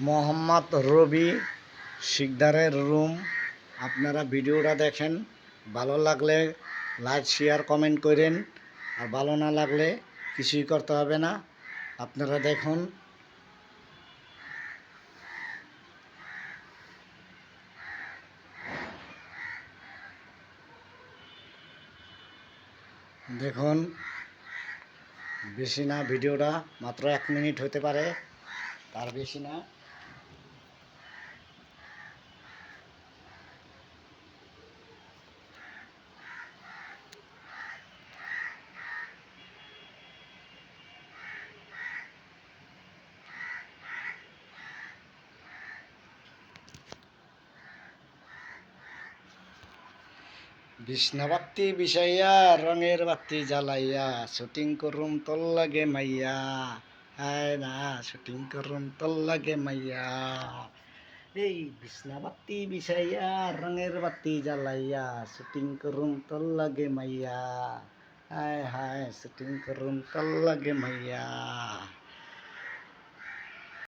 মোহাম্মদ রবি শিকদারের room. আপনারা ভিডিওটা দেখেন, ভালো লাগলে লাইক শেয়ার কমেন্ট করেন, আর ভালো না লাগলে কিছুই করতে হবে না। আপনারা দেখুন, দেখুন বেশি না, ভিডিওটা মাত্র 1 মিনিট হতে পারে, তার বেশি না। বিষ্ণা বাত্তি বিষাইয়া রঙের বাত্তি জ্বালাইয়া শুটিং করুম তোর লাগে মাইয়া, হায় না শুটিং করুম তোর লাগে মাইয়া। এই বিষ্ণা বাত্তি বিষাইয়া রঙের বাত্তি জ্বালাইয়া শুটিং করুম তোর লাগে মাইয়া, হায় হায় শুটিং করুম তোর লাগে মাইয়া।